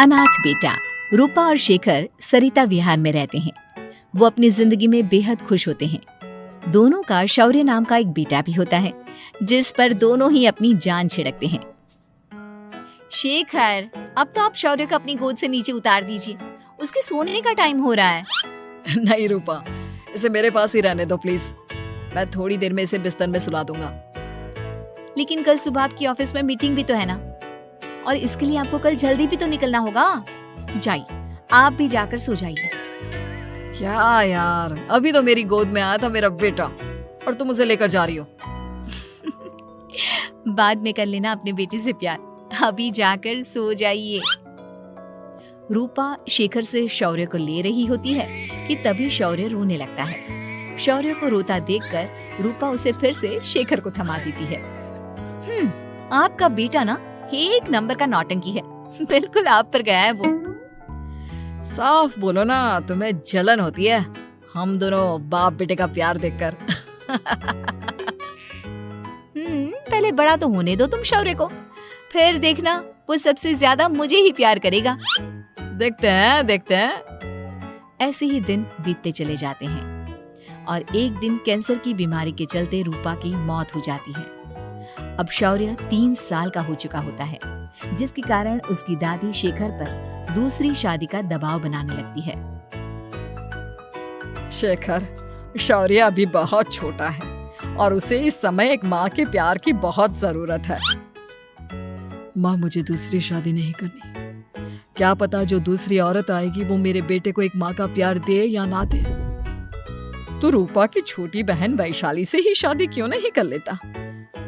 अनाथ बेटा। रूपा और शेखर सरिता विहार में रहते हैं। वो अपनी जिंदगी में बेहद खुश होते हैं। दोनों का शौर्य नाम का एक बेटा भी होता है, जिस पर दोनों ही अपनी जान छिड़कते हैं। शेखर, अब तो आप शौर्य को अपनी गोद से नीचे उतार दीजिए, उसके सोने का टाइम हो रहा है। नहीं रूपा, इसे मेरे पास ही रहने दो प्लीज। मैं थोड़ी देर में इसे बिस्तर में सुला दूंगा। लेकिन कल सुबह आपकी ऑफिस में मीटिंग भी तो है ना, और इसके लिए आपको कल जल्दी भी तो निकलना होगा। जाइए, आप भी जाकर सो जाइए। क्या यार, अभी तो मेरी गोद में आया था मेरा बेटा और तुम उसे लेकर जा रही हो। बाद में कर लेना अपने बेटे से प्यार, अभी जाकर सो जाइए। रूपा शेखर से शौर्य को ले रही होती है कि तभी शौर्य रोने लगता है। शौर्य को रोता देखकर रूपा उसे फिर से शेखर को थमा देती है। आपका बेटा ना एक नंबर का नौटंकी है, बिल्कुल आप पर गया है वो। साफ बोलो ना, तुम्हें जलन होती है हम दोनों बाप बेटे का प्यार देखकर। पहले बड़ा तो होने दो तुम शौर्य को, फिर देखना वो सबसे ज्यादा मुझे ही प्यार करेगा। देखते हैं। ऐसे ही दिन बीतते चले जाते हैं और एक दिन कैंसर की बीमारी के चलते रूपा की मौत हो जाती है। अब शौर्य 3 साल का हो चुका होता है, जिसके कारण उसकी दादी शेखर पर दूसरी शादी का दबाव बनाने लगती है। शेखर, शौर्य अभी बहुत छोटा है और उसे इस समय एक माँ के प्यार की बहुत जरूरत है। माँ, मुझे दूसरी शादी नहीं करनी। क्या पता जो दूसरी औरत आएगी वो मेरे बेटे को एक माँ का प्यार दे या ना दे। तो रूपा की छोटी बहन वैशाली से ही शादी क्यों नहीं कर लेता?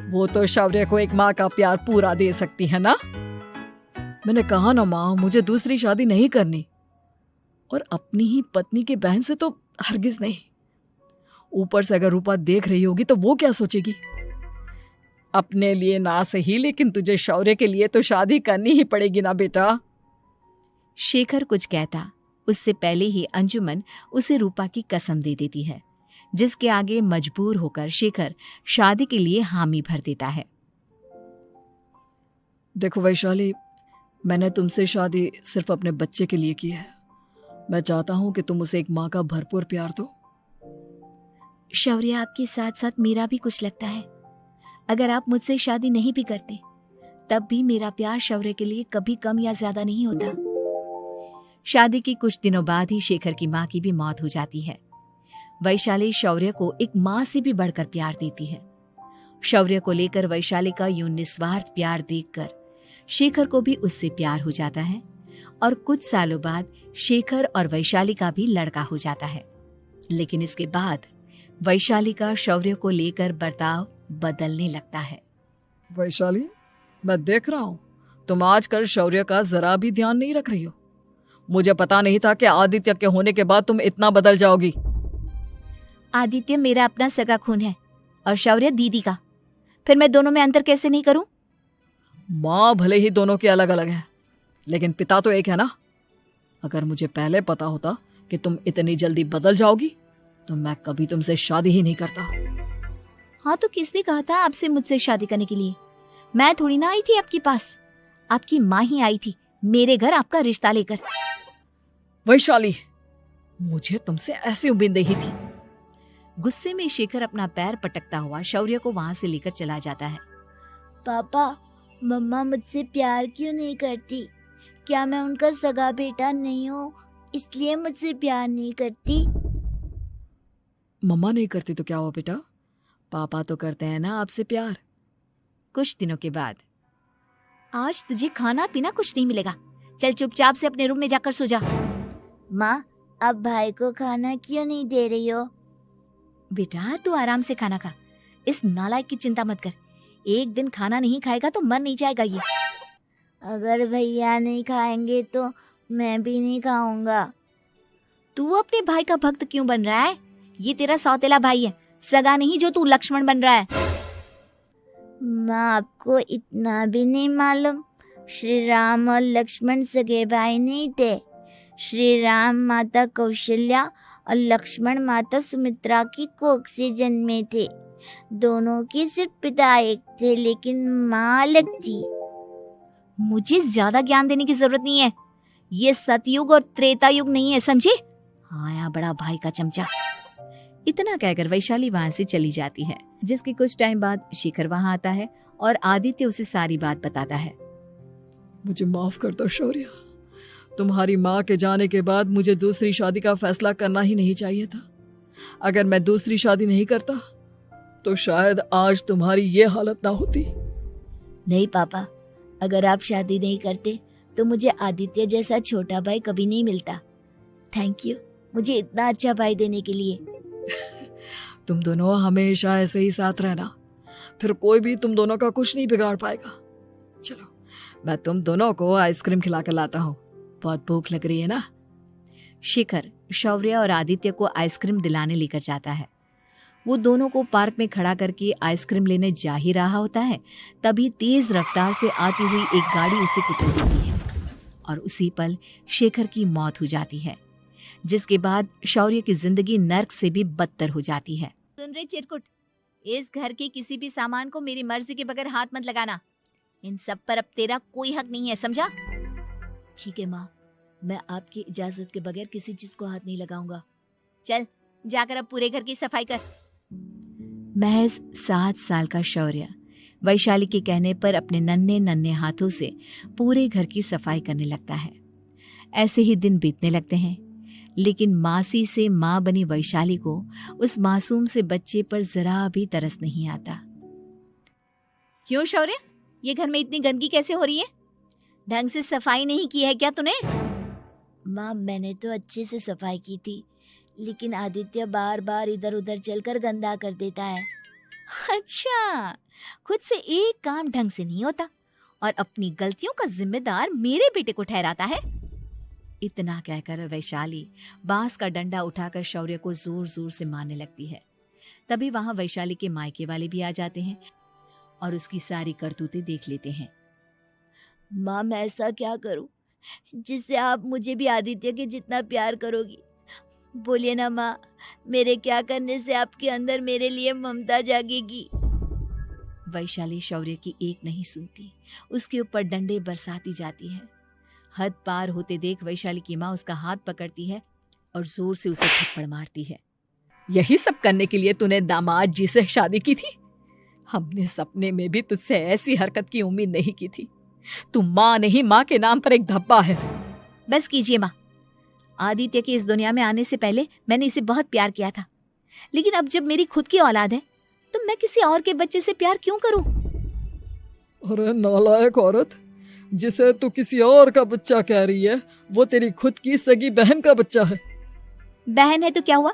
वो तो शौर्य को एक माँ का प्यार पूरा दे सकती है ना। मैंने कहा ना माँ, मुझे दूसरी शादी नहीं करनी, और अपनी ही पत्नी के बहन से तो हरगिज नहीं। ऊपर से अगर रूपा देख रही होगी तो वो क्या सोचेगी? अपने लिए ना सही, लेकिन तुझे शौर्य के लिए तो शादी करनी ही पड़ेगी ना बेटा। शेखर कुछ कहता उससे पहले ही अंजुमन उसे रूपा की कसम दे देती है, जिसके आगे मजबूर होकर शेखर शादी के लिए हामी भर देता है। देखो वैशाली, मैंने तुमसे शादी सिर्फ अपने बच्चे के लिए की है। मैं चाहता हूं कि तुम उसे एक माँ का भरपूर प्यार दो। शौर्य, आपके साथ साथ मेरा भी कुछ लगता है। अगर आप मुझसे शादी नहीं भी करते तब भी मेरा प्यार शौर्य के लिए कभी कम या ज्यादा नहीं होता। शादी के कुछ दिनों बाद ही शेखर की माँ की भी मौत हो जाती है। वैशाली शौर्य को एक माँ से भी बढ़कर प्यार देती है। शौर्य को लेकर वैशाली का यूं निस्वार्थ प्यार देखकर शेखर को भी उससे प्यार हो जाता है और कुछ सालों बाद शेखर और वैशाली का भी लड़का हो जाता है। लेकिन इसके बाद वैशाली का शौर्य को लेकर बर्ताव बदलने लगता है। वैशाली, मैं देख रहा हूँ तुम आजकल शौर्य का जरा भी ध्यान नहीं रख रही हो। मुझे पता नहीं था कि आदित्य के होने के बाद तुम इतना बदल जाओगी। आदित्य मेरा अपना सगा खून है और शौर्य दीदी का, फिर मैं दोनों में अंतर कैसे नहीं करूं? माँ भले ही दोनों की अलग अलग है, लेकिन पिता तो एक है ना। अगर मुझे पहले पता होता कि तुम इतनी जल्दी बदल जाओगी तो मैं कभी तुमसे शादी ही नहीं करता। हाँ, तो किसने कहा था आपसे मुझसे शादी करने के लिए? मैं थोड़ी ना आई थी आपके पास, आपकी माँ ही आई थी मेरे घर आपका रिश्ता लेकर। वैशाली, मुझे तुमसे ऐसी उम्मीद नहीं थी। गुस्से में शेखर अपना पैर पटकता हुआ शौर्य को वहां से लेकर चला जाता है। पापा, मम्मा मुझसे प्यार क्यों नहीं करती? क्या मैं उनका सगा बेटा नहीं हूँ इसलिए मुझसे प्यार नहीं करती? मम्मा नहीं करती तो क्या हुआ बेटा, पापा तो करते हैं ना आपसे प्यार। कुछ दिनों के बाद, आज तुझे खाना पीना कुछ नहीं मिलेगा, चल चुपचाप से अपने रूम में जाकर सो जा। माँ, अब भाई को खाना क्यों नहीं दे रही हो? बेटा, तू आराम से खाना खा, इस नालायक की चिंता मत कर। एक दिन खाना नहीं खाएगा तो मर नहीं जाएगा ये। अगर भैया नहीं खाएंगे तो मैं भी नहीं खाऊंगा। तू अपने भाई का भक्त क्यों बन रहा है? ये तेरा सौतेला भाई है, सगा नहीं जो तू लक्ष्मण बन रहा है। माँ, आपको इतना भी नहीं मालूम? श्री राम और लक्ष्मण सगे भाई नहीं थे। श्री राम माता कौशल्या और लक्ष्मण माता सुमित्रा की कोख से जन्मे थे। दोनों के सिर्फ पिता एक थे, लेकिन माँ अलग थी। मुझे ज्यादा ज्ञान देने की जरूरत नहीं है, ये सतयुग और त्रेता युग नहीं है, समझे? हाँ यहाँ बड़ा भाई का चमचा। इतना कहकर वैशाली वहां से चली जाती है। जिसके कुछ टाइम बाद शिखर वहां आता है और आदित्य उसे सारी बात बताता है। मुझे माफ कर दो शौर्य, तुम्हारी माँ के जाने के बाद मुझे दूसरी शादी का फैसला करना ही नहीं चाहिए था। अगर मैं दूसरी शादी नहीं करता तो शायद आज तुम्हारी ये हालत ना होती। नहीं पापा, अगर आप शादी नहीं करते तो मुझे आदित्य जैसा छोटा भाई कभी नहीं मिलता। थैंक यू मुझे इतना अच्छा भाई देने के लिए। तुम दोनों हमेशा ऐसे ही साथ रहना, फिर कोई भी तुम दोनों का कुछ नहीं बिगाड़ पाएगा। चलो मैं तुम दोनों को आइसक्रीम खिला कर लाता हूँ, बहुत भूख लग रही है ना। शिखर शौर्य और आदित्य को आइसक्रीम दिलाने लेकर जाता है। वो दोनों को पार्क में खड़ा करके आइसक्रीम लेने जा ही रहा होता है, तभी तेज रफ्तार से आती हुई एक गाड़ी उसे कुचल देती है और उसी पल शेखर की मौत हो जाती है, जिसके बाद शौर्य की जिंदगी नर्क से भी बदतर हो जाती है। सुन रहे चिरकुट, इस घर के किसी भी सामान को मेरी मर्जी के बगैर हाथ मत लगाना। इन सब पर अब तेरा कोई हक नहीं है, समझा? ठीक है माँ, मैं आपकी इजाजत के बगैर किसी चीज को हाथ नहीं लगाऊंगा। चल जाकर अब पूरे घर की सफाई कर। महज 7 साल का शौर्य वैशाली के कहने पर अपने नन्हे नन्हे हाथों से पूरे घर की सफाई करने लगता है। ऐसे ही दिन बीतने लगते हैं, लेकिन मासी से माँ बनी वैशाली को उस मासूम से बच्चे पर जरा भी तरस नहीं आता। क्यों शौर्य, ये घर में इतनी गंदगी कैसे हो रही है? ढंग से सफाई नहीं की है क्या तूने? माँ मैंने तो अच्छे से सफाई की थी, लेकिन आदित्य बार बार इधर उधर चलकर गंदा कर देता है। अच्छा, खुद से एक काम ढंग से नहीं होता और अपनी गलतियों का जिम्मेदार मेरे बेटे को ठहराता है। इतना कहकर वैशाली बांस का डंडा उठाकर शौर्य को जोर जोर से मारने लगती है। तभी वहां वैशाली के मायके वाले भी आ जाते हैं और उसकी सारी करतूतें देख लेते हैं। माँ मैं ऐसा क्या करूं जिससे आप मुझे भी आदित्य के जितना प्यार करोगी? बोलिए ना माँ, मेरे क्या करने से आपके अंदर मेरे लिए ममता जागेगी? वैशाली शौर्य की एक नहीं सुनती, उसके ऊपर डंडे बरसाती जाती है। हद पार होते देख वैशाली की माँ उसका हाथ पकड़ती है और जोर से उसे थप्पड़ मारती है। यही सब करने के लिए तूने दामाद जी से शादी की थी? हमने सपने में भी तुझसे ऐसी हरकत की उम्मीद नहीं की थी। तू माँ नहीं, माँ के नाम पर एक धब्बा है। बस कीजिए माँ, आदित्य के इस दुनिया में आने से पहले मैंने इसे बहुत प्यार किया था, लेकिन अब जब मेरी खुद की औलाद है तो मैं किसी और के बच्चे से प्यार क्यों करूं? अरे नालायक औरत, जिसे तू किसी और का बच्चा कह रही है वो तेरी खुद की सगी बहन का बच्चा है। बहन है तो क्या हुआ,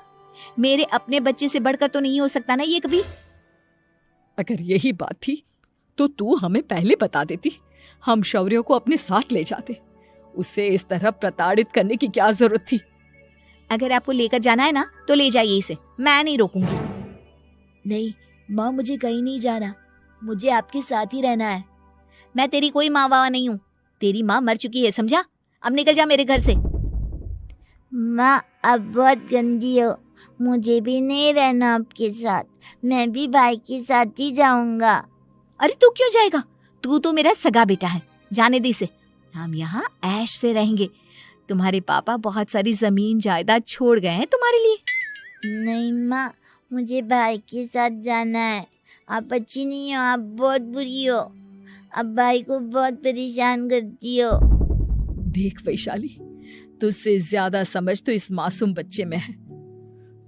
मेरे अपने बच्चे से बढ़कर तो नहीं हो सकता ना ये कभी। अगर यही बात थी तो तू हमें पहले बता देती, हम शौर्य को अपने साथ ले जाते। उसे इस तरह प्रताड़ित करने की क्या जरूरत थी? अगर आपको लेकर जाना है ना तो ले जाइए इसे, मैं नहीं रोकूंगी। नहीं माँ, मुझे कहीं नहीं जाना, मुझे आपके साथ ही रहना है। मैं तेरी कोई माँ बाबा नहीं हूँ, तेरी माँ मर चुकी है, समझा? अब निकल जा मेरे घर से। माँ अब बहुत गंदी हो, मुझे भी नहीं रहना आपके साथ, मैं भी भाई के साथ ही जाऊंगा। अरे तू क्यों जाएगा, तू तो मेरा सगा बेटा है, जाने दे इसे। हम यहाँ ऐश से रहेंगे, तुम्हारे पापा बहुत सारी जमीन जायदाद छोड़ गए हैं तुम्हारे लिए। नहीं माँ, मुझे भाई के साथ जाना है। आप अच्छी नहीं हो, आप बहुत बुरी हो, आप भाई को बहुत परेशान करती हो। देख वैशाली, तुझसे ज्यादा समझ तो इस मासूम बच्चे में है।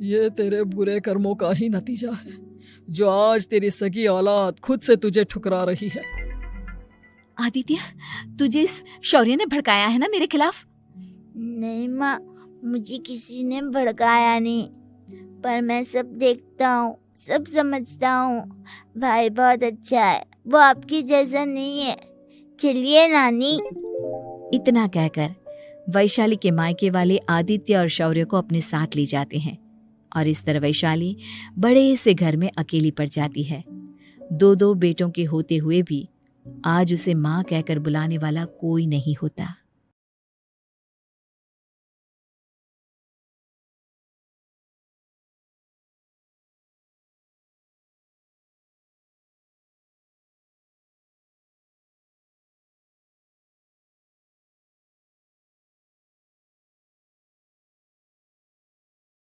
ये तेरे बुरे कर्मों का ही नतीजा है जो आज तेरी सगी औलाद खुद से तुझे ठुकरा रही है। आदित्य, तुझे इस शौर्य ने भड़काया है ना मेरे खिलाफ? नहीं माँ, मुझे किसी ने भड़काया नहीं, पर मैं सब देखता हूँ, सब समझता हूँ। भाई बहुत अच्छा है, वो आपकी जैसा नहीं है। चलिए नानी। इतना कहकर वैशाली के मायके वाले आदित्य और शौर्य को अपने साथ ले जाते हैं और इस तरह वैशाली बड़े से घर में अकेली पड़ जाती है। 2 बेटों के होते हुए भी आज उसे माँ कहकर बुलाने वाला कोई नहीं होता।